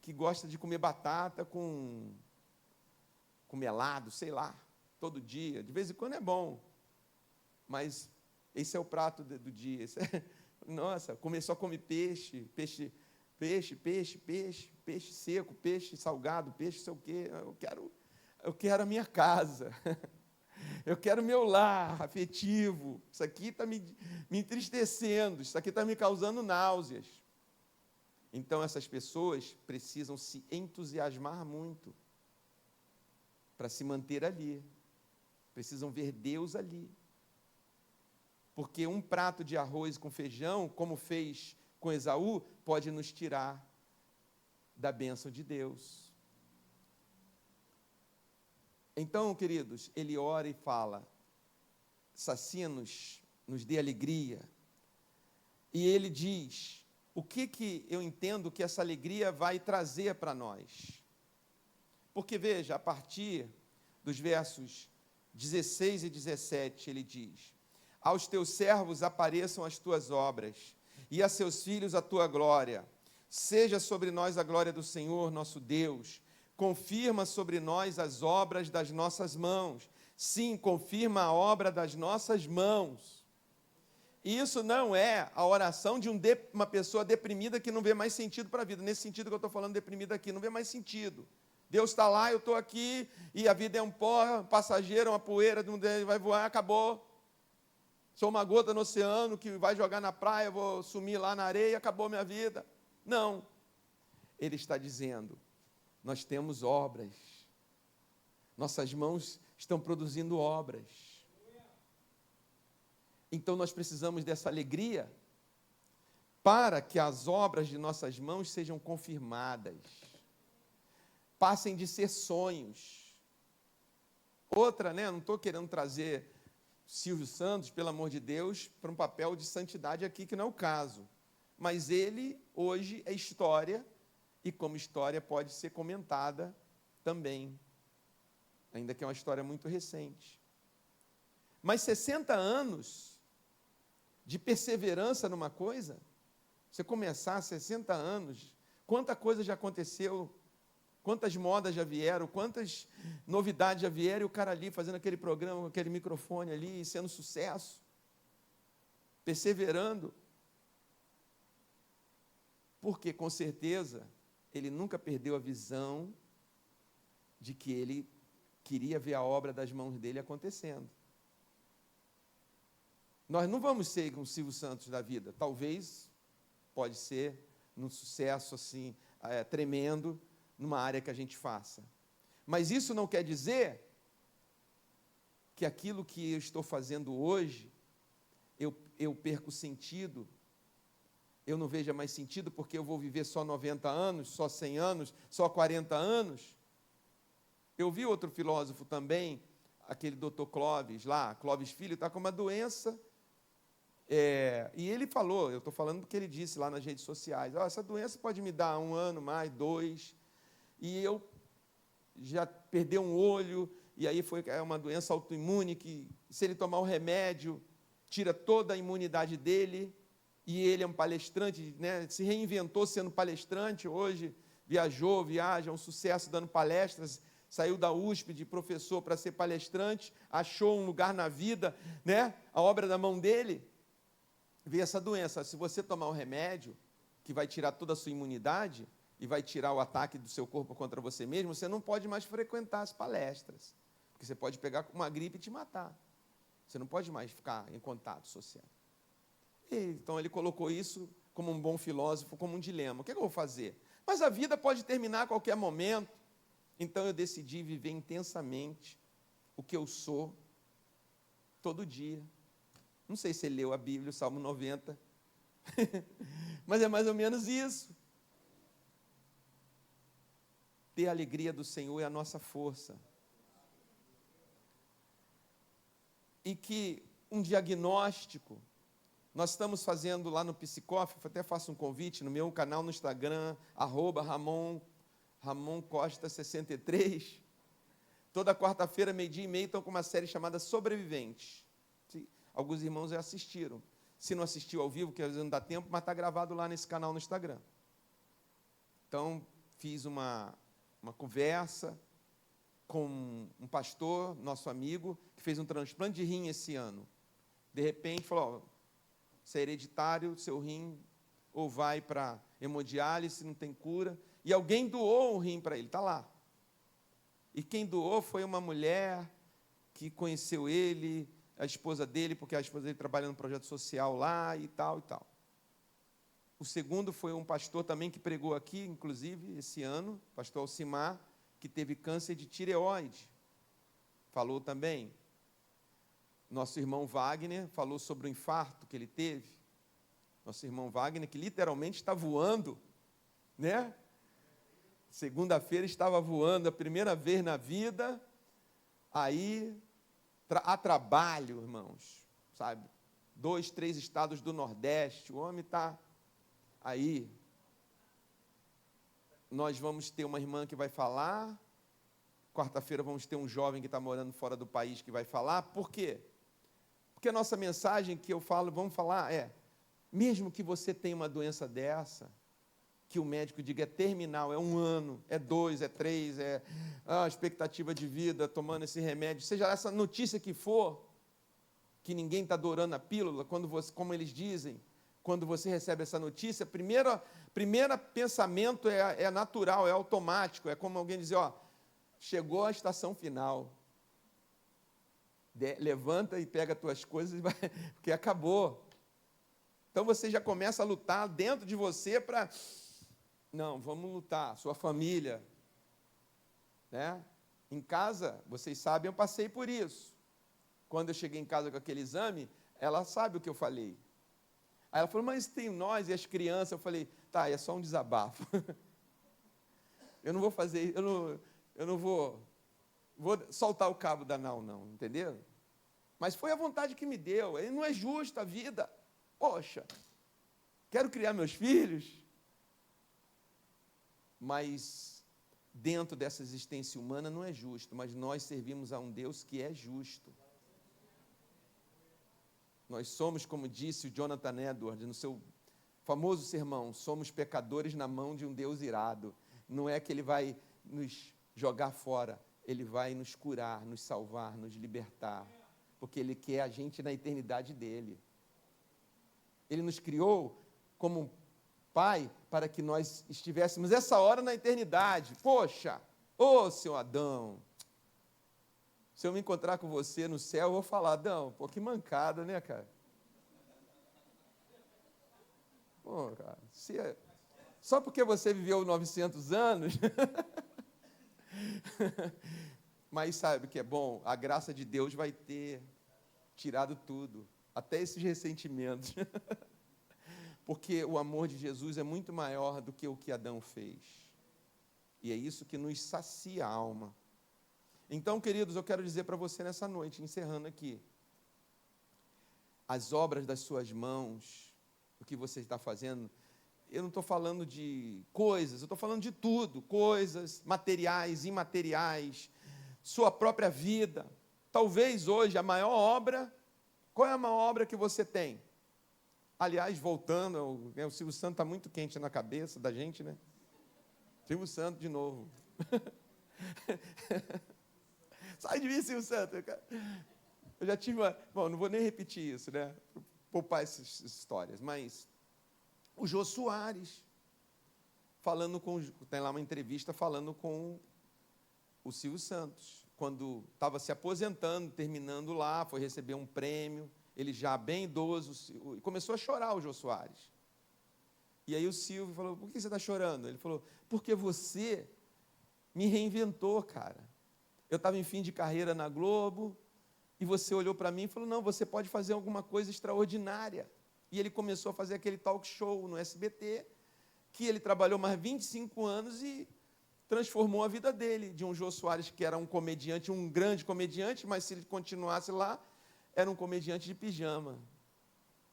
que gosta de comer batata com melado, sei lá, todo dia. De vez em quando é bom, mas esse é o prato do dia. Nossa, só come peixe seco, peixe salgado, peixe sei o quê. Eu quero a minha casa. Eu quero meu lar afetivo. Isso aqui está me entristecendo, isso aqui está me causando náuseas. Então, essas pessoas precisam se entusiasmar muito para se manter ali. Precisam ver Deus ali. Porque um prato de arroz com feijão, como fez com Esaú, pode nos tirar da bênção de Deus. Então, queridos, ele ora e fala: sacia-nos, nos dê alegria. E ele diz: o que eu entendo que essa alegria vai trazer para nós? Porque, veja, a partir dos versos 16 e 17, ele diz: aos teus servos apareçam as tuas obras, e a seus filhos a tua glória. Seja sobre nós a glória do Senhor, nosso Deus. Confirma sobre nós as obras das nossas mãos. Sim, confirma a obra das nossas mãos. Isso não é a oração de uma pessoa deprimida que não vê mais sentido para a vida. Nesse sentido que eu estou falando, deprimida aqui, não vê mais sentido. Deus está lá, eu estou aqui, e a vida é um pó, passageiro, uma poeira, vai voar, acabou. Sou uma gota no oceano que vai jogar na praia, vou sumir lá na areia, acabou minha vida. Não. Ele está dizendo: nós temos obras. Nossas mãos estão produzindo obras. Então nós precisamos dessa alegria para que as obras de nossas mãos sejam confirmadas. Passem de ser sonhos. Outra, né, não estou querendo trazer Silvio Santos, pelo amor de Deus, para um papel de santidade aqui, que não é o caso. Mas ele, hoje, é história, e como história pode ser comentada também, ainda que é uma história muito recente. Mas 60 anos de perseverança numa coisa, você começar 60 anos, quanta coisa já aconteceu, quantas modas já vieram, quantas novidades já vieram, e o cara ali fazendo aquele programa, com aquele microfone ali, sendo sucesso, perseverando. Porque, com certeza, ele nunca perdeu a visão de que ele queria ver a obra das mãos dele acontecendo. Nós não vamos ser um Silvio Santos da vida. Talvez, pode ser, num sucesso assim, tremendo, numa área que a gente faça. Mas isso não quer dizer que aquilo que eu estou fazendo hoje, eu perco sentido, eu não veja mais sentido, porque eu vou viver só 90 anos, só 100 anos, só 40 anos. Eu vi outro filósofo também, aquele doutor Clóvis lá, Clóvis Filho, está com uma doença, e ele falou, eu estou falando do que ele disse lá nas redes sociais: essa doença pode me dar 1 ano mais, 2, e eu já perdi um olho, e aí é uma doença autoimune que, se ele tomar o remédio, tira toda a imunidade dele, e ele é um palestrante, né, se reinventou sendo palestrante, hoje viaja, é um sucesso dando palestras, saiu da USP de professor para ser palestrante, achou um lugar na vida, né, a obra da mão dele. Vê essa doença, se você tomar um remédio, que vai tirar toda a sua imunidade, e vai tirar o ataque do seu corpo contra você mesmo, você não pode mais frequentar as palestras, porque você pode pegar uma gripe e te matar. Você não pode mais ficar em contato social. Então ele colocou isso como um bom filósofo, como um dilema. O que eu vou fazer? Mas a vida pode terminar a qualquer momento. Então eu decidi viver intensamente o que eu sou todo dia. Não sei se ele leu a Bíblia, o Salmo 90, mas é mais ou menos isso. Ter a alegria do Senhor é a nossa força. e que um diagnóstico, nós estamos fazendo lá no Psicof, até faço um convite no meu canal no Instagram, @Ramon Costa 63, toda quarta-feira, 12:30, estão com uma série chamada Sobreviventes. Alguns irmãos já assistiram. Se não assistiu ao vivo, que às vezes não dá tempo, mas está gravado lá nesse canal no Instagram. Então, fiz uma conversa com um pastor, nosso amigo, que fez um transplante de rim esse ano. De repente, falou, se é hereditário, seu rim ou vai para hemodiálise, não tem cura. E alguém doou um rim para ele, está lá. E quem doou foi uma mulher que conheceu ele, a esposa dele, porque a esposa dele trabalha no projeto social lá e tal e tal. O segundo foi um pastor também que pregou aqui, inclusive, esse ano, pastor Alcimar, que teve câncer de tireoide. Falou também. Nosso irmão Wagner falou sobre o infarto que ele teve. Nosso irmão Wagner, que literalmente está voando, né? Segunda-feira estava voando, a primeira vez na vida, aí, a trabalho, irmãos, sabe? 2, 3 estados do Nordeste, o homem está aí. Nós vamos ter uma irmã que vai falar, quarta-feira vamos ter um jovem que está morando fora do país que vai falar. Por quê? Porque a nossa mensagem que eu falo, vamos falar, mesmo que você tenha uma doença dessa, que o médico diga é terminal, é 1 ano, é 2, é 3, a expectativa de vida, tomando esse remédio, seja essa notícia que for, que ninguém está adorando a pílula, quando você, como eles dizem, quando você recebe essa notícia, primeiro pensamento é natural, é automático, é como alguém dizer, chegou a estação final, levanta e pega as tuas coisas, porque acabou. Então você já começa a lutar dentro de você para... Não, vamos lutar, sua família, né? Em casa, vocês sabem, eu passei por isso. Quando eu cheguei em casa com aquele exame, ela sabe o que eu falei. Aí ela falou, mas tem nós e as crianças. Eu falei, tá, é só um desabafo. Eu não vou fazer, eu não vou soltar o cabo da não, entendeu? Mas foi a vontade que me deu, e não é justa a vida. Poxa, quero criar meus filhos, mas dentro dessa existência humana não é justo, mas nós servimos a um Deus que é justo. Nós somos, como disse o Jonathan Edwards, no seu famoso sermão, somos pecadores na mão de um Deus irado. Não é que Ele vai nos jogar fora, Ele vai nos curar, nos salvar, nos libertar, porque Ele quer a gente na eternidade dEle. Ele nos criou como Pai para que nós estivéssemos essa hora na eternidade. Poxa, seu Adão, se eu me encontrar com você no céu, eu vou falar, Adão, pô, que mancada, né, cara? Pô, cara, só porque você viveu 900 anos, mas sabe o que é bom? A graça de Deus vai ter tirado tudo, até esses ressentimentos, porque o amor de Jesus é muito maior do que o que Adão fez, e é isso que nos sacia a alma. Então, queridos, eu quero dizer para você nessa noite, encerrando aqui, as obras das suas mãos, o que você está fazendo, eu não estou falando de coisas, eu estou falando de tudo, coisas materiais, imateriais, sua própria vida. Talvez hoje a maior obra, qual é a maior obra que você tem? Aliás, voltando, o Silvio Santos está muito quente na cabeça da gente, né? Silvio Santos de novo. Sai de mim, Silvio Santos. Eu já tive uma... Bom, não vou nem repetir isso, né? Poupar essas histórias, mas o Jô Soares, tem lá uma entrevista falando com o Silvio Santos, quando estava se aposentando, terminando lá, foi receber um prêmio, ele já bem idoso, e começou a chorar o Jô Soares. E aí o Silvio falou, por que você está chorando? Ele falou, porque você me reinventou, cara. Eu estava em fim de carreira na Globo, e você olhou para mim e falou, não, você pode fazer alguma coisa extraordinária. E ele começou a fazer aquele talk show no SBT, que ele trabalhou mais 25 anos e transformou a vida dele, de um Jô Soares que era um comediante, um grande comediante, mas se ele continuasse lá, era um comediante de pijama.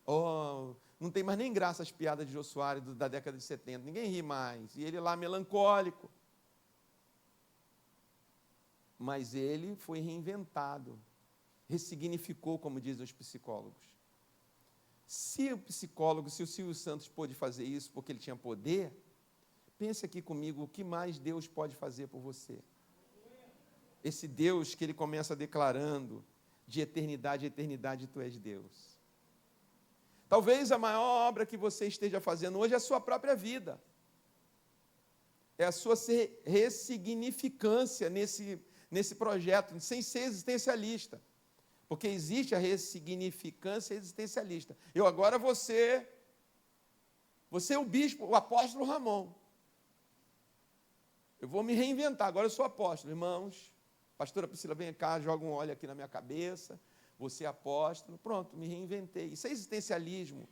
Oh, não tem mais nem graça as piadas de Jô Soares da década de 70, ninguém ri mais. E ele lá melancólico. Mas ele foi reinventado, ressignificou, como dizem os psicólogos. Se o Silvio Santos pôde fazer isso porque ele tinha poder, pense aqui comigo, o que mais Deus pode fazer por você? Esse Deus que ele começa declarando, de eternidade a eternidade, tu és Deus. Talvez a maior obra que você esteja fazendo hoje é a sua própria vida. É a sua ressignificância nesse projeto, sem ser existencialista. Porque existe a ressignificância existencialista. Eu agora vou ser o bispo, o apóstolo Ramon. Eu vou me reinventar, agora eu sou apóstolo. Irmãos, pastora Priscila, vem cá, joga um óleo aqui na minha cabeça. Você é apóstolo, pronto, me reinventei. Isso é existencialismo.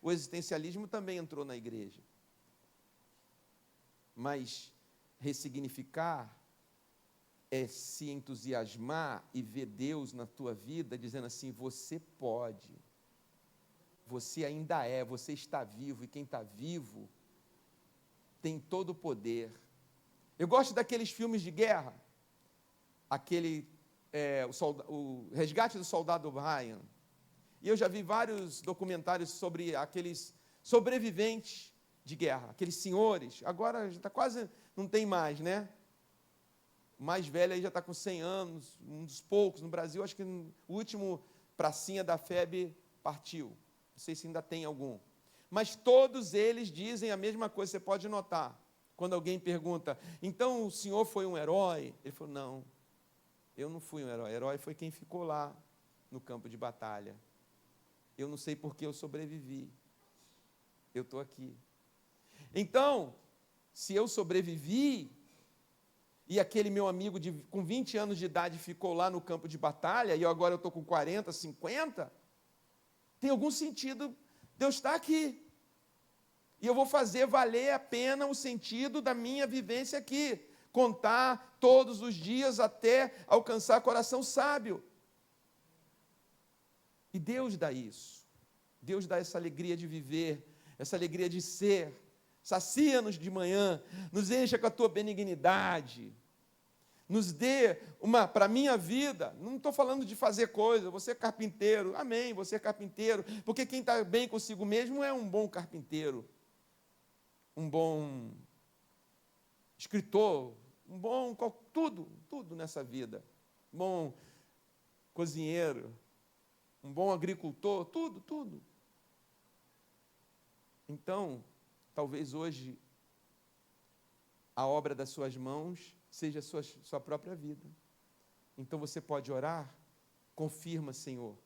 O existencialismo também entrou na igreja. Mas ressignificar é se entusiasmar e ver Deus na tua vida, dizendo assim, você pode, você ainda é, você está vivo, e quem está vivo tem todo o poder. Eu gosto daqueles filmes de guerra, o Resgate do Soldado Ryan, e eu já vi vários documentários sobre aqueles sobreviventes de guerra, aqueles senhores, agora já está quase, não tem mais, né? O mais velho aí já está com 100 anos, um dos poucos no Brasil, acho que o último pracinha da FEB partiu, não sei se ainda tem algum, mas todos eles dizem a mesma coisa, você pode notar, quando alguém pergunta, então o senhor foi um herói? Ele falou, não, eu não fui um herói foi quem ficou lá no campo de batalha, eu não sei porque eu sobrevivi, eu estou aqui. Então, se eu sobrevivi, e aquele meu amigo com 20 anos de idade ficou lá no campo de batalha, e agora eu estou com 40, 50, tem algum sentido de eu estar aqui. E eu vou fazer valer a pena o sentido da minha vivência aqui. Contar todos os dias até alcançar coração sábio. E Deus dá isso. Deus dá essa alegria de viver, essa alegria de ser. Sacia-nos de manhã, nos encha com a tua benignidade, nos dê para a minha vida, não estou falando de fazer coisa, você é carpinteiro, amém, você é carpinteiro, porque quem está bem consigo mesmo é um bom carpinteiro, um bom escritor, um bom, tudo nessa vida, um bom cozinheiro, um bom agricultor, tudo. Então, talvez hoje a obra das suas mãos seja a sua própria vida. Então você pode orar, confirma, Senhor,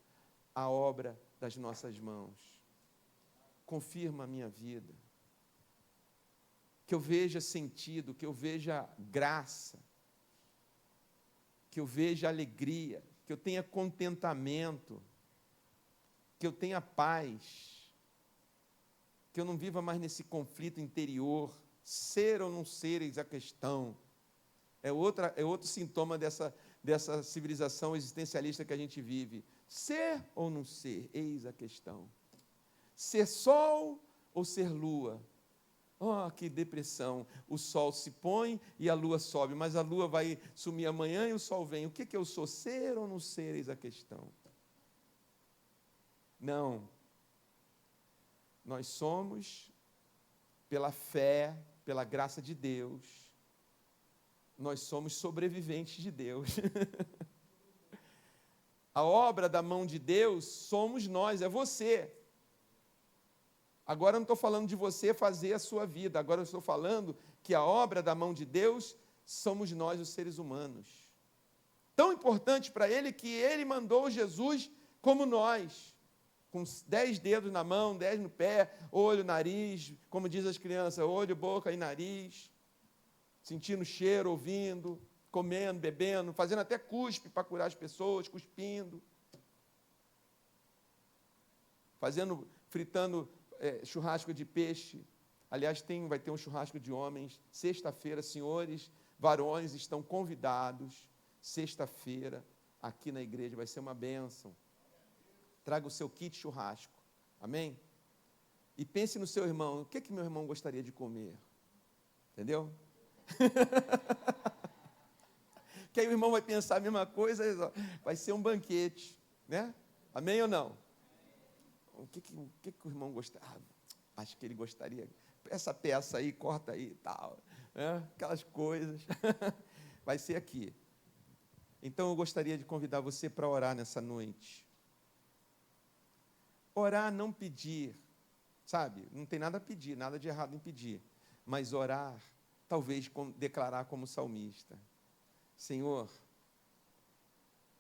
a obra das nossas mãos. Confirma a minha vida. Que eu veja sentido, que eu veja graça, que eu veja alegria, que eu tenha contentamento, que eu tenha paz, que eu não viva mais nesse conflito interior, ser ou não ser, eis a questão. É outro sintoma dessa civilização existencialista que a gente vive. Ser ou não ser, eis a questão. Ser sol ou ser lua? Oh, que depressão. O sol se põe e a lua sobe, mas a lua vai sumir amanhã e o sol vem. O que eu sou? Ser ou não ser, eis a questão. Não. Nós somos, pela fé, pela graça de Deus, nós somos sobreviventes de Deus. A obra da mão de Deus somos nós, é você. Agora eu não estou falando de você fazer a sua vida, agora eu estou falando que a obra da mão de Deus somos nós, os seres humanos. Tão importante para Ele que Ele mandou Jesus como nós, com 10 dedos na mão, 10 no pé, olho, nariz, como diz as crianças, olho, boca e nariz, sentindo cheiro, ouvindo, comendo, bebendo, fazendo até cuspe para curar as pessoas, cuspindo, fritando churrasco de peixe. Aliás, vai ter um churrasco de homens, sexta-feira, senhores, varões estão convidados, sexta-feira, aqui na igreja, vai ser uma bênção. traga o seu kit churrasco, amém? E pense no seu irmão, o que meu irmão gostaria de comer? Entendeu? Que aí o irmão vai pensar a mesma coisa, vai ser um banquete, né? Amém ou não? O que o irmão gostaria? Acho que ele gostaria, essa peça aí, corta aí e tal, né? Aquelas coisas, vai ser aqui. Então eu gostaria de convidar você para orar nessa noite. Orar, não pedir, sabe? Não tem nada a pedir, nada de errado em pedir, mas orar, talvez declarar como salmista: Senhor,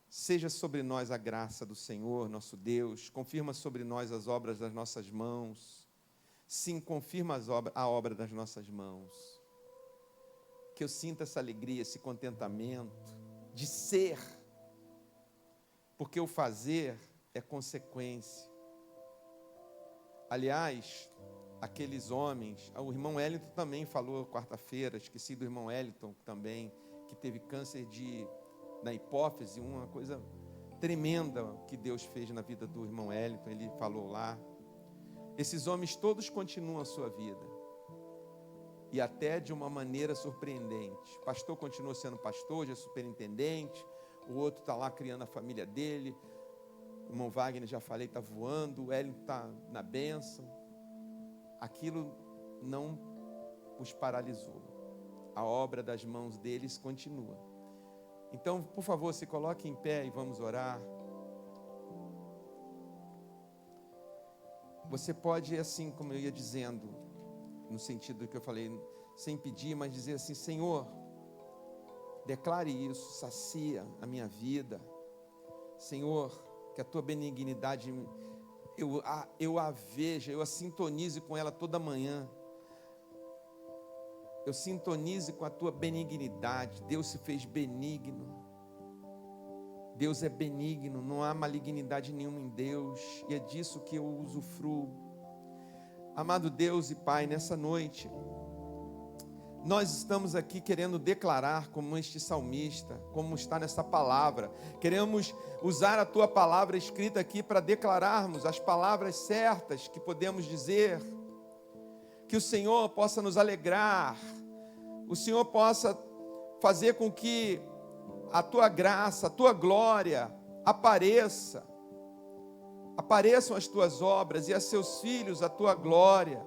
seja sobre nós a graça do Senhor, nosso Deus, confirma sobre nós as obras das nossas mãos. Sim, confirma a obra das nossas mãos. Que eu sinta essa alegria, esse contentamento de ser, porque o fazer é consequência. Aliás, aqueles homens, o irmão Wellington também falou quarta-feira, esqueci do irmão Wellington também, que teve câncer na hipófise, uma coisa tremenda que Deus fez na vida do irmão Wellington, ele falou lá. Esses homens todos continuam a sua vida, e até de uma maneira surpreendente. O pastor continua sendo pastor, já é superintendente, o outro está lá criando a família dele, o irmão Wagner, já falei, está voando, o Wellington está na bênção. Aquilo não os paralisou, a obra das mãos deles continua. Então, por favor, se coloque em pé e vamos orar. Você pode, assim como eu ia dizendo, no sentido que eu falei, sem pedir, mas dizer assim: Senhor, declare isso, sacia a minha vida. Senhor, que a tua benignidade, eu a veja, eu a sintonize com ela toda manhã. Eu sintonize com a tua benignidade. Deus se fez benigno. Deus é benigno, não há malignidade nenhuma em Deus, e é disso que eu usufruo. Amado Deus e Pai, nessa noite, nós estamos aqui querendo declarar, como este salmista, como está nessa palavra. Queremos usar a tua palavra escrita aqui para declararmos as palavras certas que podemos dizer. Que o Senhor possa nos alegrar, o Senhor possa fazer com que a tua graça, a tua glória apareçam as tuas obras e a seus filhos a tua glória.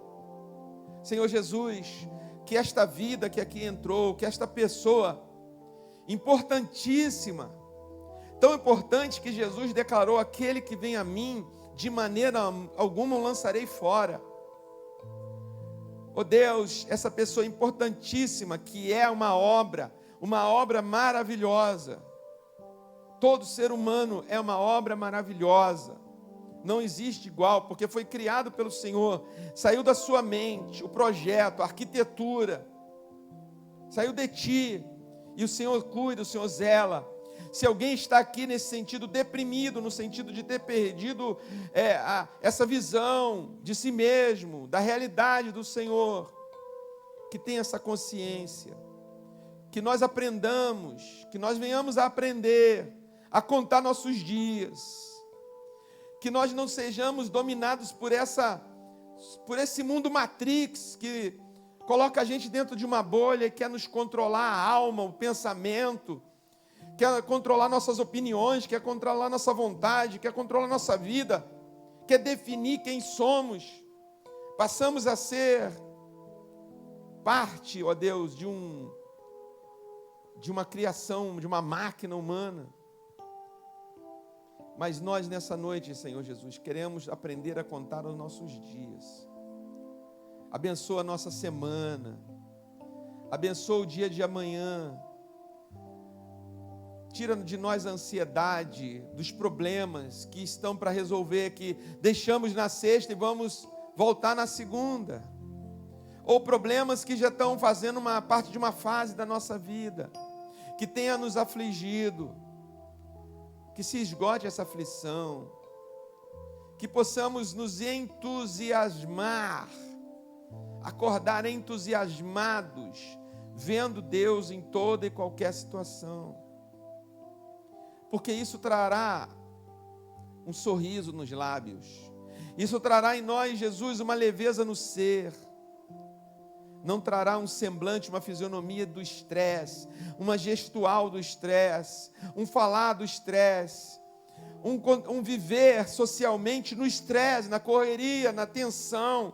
Senhor Jesus, que esta vida que aqui entrou, que esta pessoa importantíssima, tão importante que Jesus declarou: aquele que vem a mim, de maneira alguma o lançarei fora. Oh Deus, essa pessoa importantíssima, que é uma obra maravilhosa. Todo ser humano é uma obra maravilhosa. Não existe igual, porque foi criado pelo Senhor. Saiu da sua mente, o projeto, a arquitetura. Saiu de ti. E o Senhor cuida, o Senhor zela. Se alguém está aqui nesse sentido deprimido, no sentido de ter perdido essa visão de si mesmo, da realidade do Senhor, que tenha essa consciência, que nós aprendamos, que nós venhamos a aprender, a contar nossos dias, que nós não sejamos dominados por esse mundo Matrix, que coloca a gente dentro de uma bolha e quer nos controlar a alma, o pensamento, quer controlar nossas opiniões, quer controlar nossa vontade, quer controlar nossa vida, quer definir quem somos. Passamos a ser parte, ó Deus, de uma criação, de uma máquina humana. Mas nós nessa noite, Senhor Jesus, queremos aprender a contar os nossos dias. Abençoa a nossa semana. Abençoa o dia de amanhã. Tira de nós a ansiedade dos problemas que estão para resolver, que deixamos na sexta e vamos voltar na segunda. Ou problemas que já estão fazendo uma parte de uma fase da nossa vida, que tenha nos afligido. Que se esgote essa aflição. Que possamos nos entusiasmar, acordar entusiasmados, vendo Deus em toda e qualquer situação. Porque isso trará um sorriso nos lábios. Isso trará em nós, Jesus, uma leveza no ser. Não trará um semblante, uma fisionomia do estresse, uma gestual do estresse, um falar do estresse, um viver socialmente no estresse, na correria, na tensão.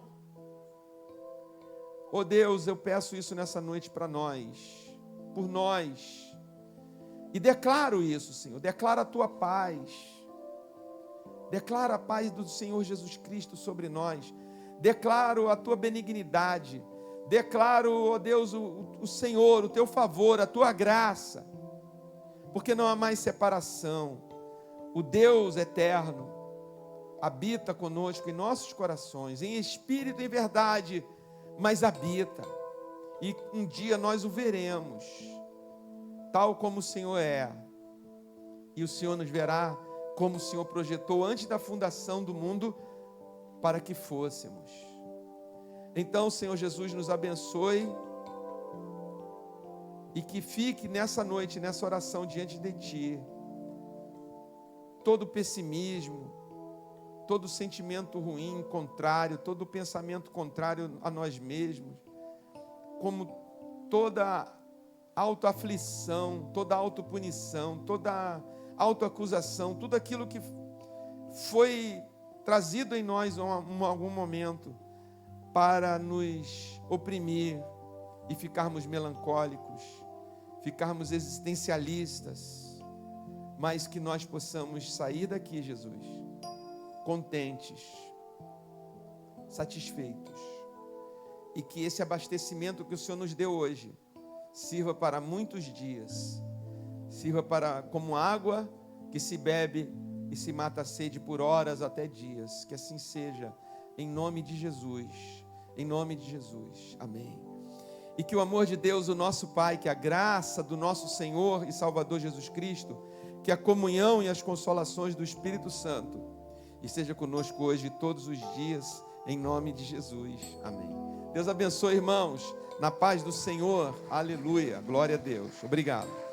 Oh Deus, eu peço isso nessa noite para nós, por nós. E declaro isso, Senhor, declaro a Tua paz. Declaro a paz do Senhor Jesus Cristo sobre nós. Declaro a Tua benignidade. Declaro, ó Deus, o Senhor, o Teu favor, a Tua graça. Porque não há mais separação. O Deus eterno habita conosco em nossos corações, em espírito e em verdade, mas habita. E um dia nós o veremos, tal como o Senhor é. E o Senhor nos verá como o Senhor projetou antes da fundação do mundo para que fôssemos. Então, Senhor Jesus, nos abençoe e que fique nessa noite, nessa oração diante de Ti, todo pessimismo, todo sentimento ruim, contrário, todo pensamento contrário a nós mesmos, como toda autoaflição, toda autopunição, toda autoacusação, tudo aquilo que foi trazido em nós em algum momento para nos oprimir e ficarmos melancólicos, ficarmos existencialistas, mas que nós possamos sair daqui, Jesus, contentes, satisfeitos, e que esse abastecimento que o Senhor nos deu hoje sirva para muitos dias, sirva para como água que se bebe e se mata a sede por horas até dias. Que assim seja, em nome de Jesus, em nome de Jesus, amém. E que o amor de Deus, o nosso Pai, que a graça do nosso Senhor e Salvador Jesus Cristo, que a comunhão e as consolações do Espírito Santo esteja conosco hoje e todos os dias, em nome de Jesus, amém. Deus abençoe, irmãos, na paz do Senhor, aleluia, glória a Deus, obrigado.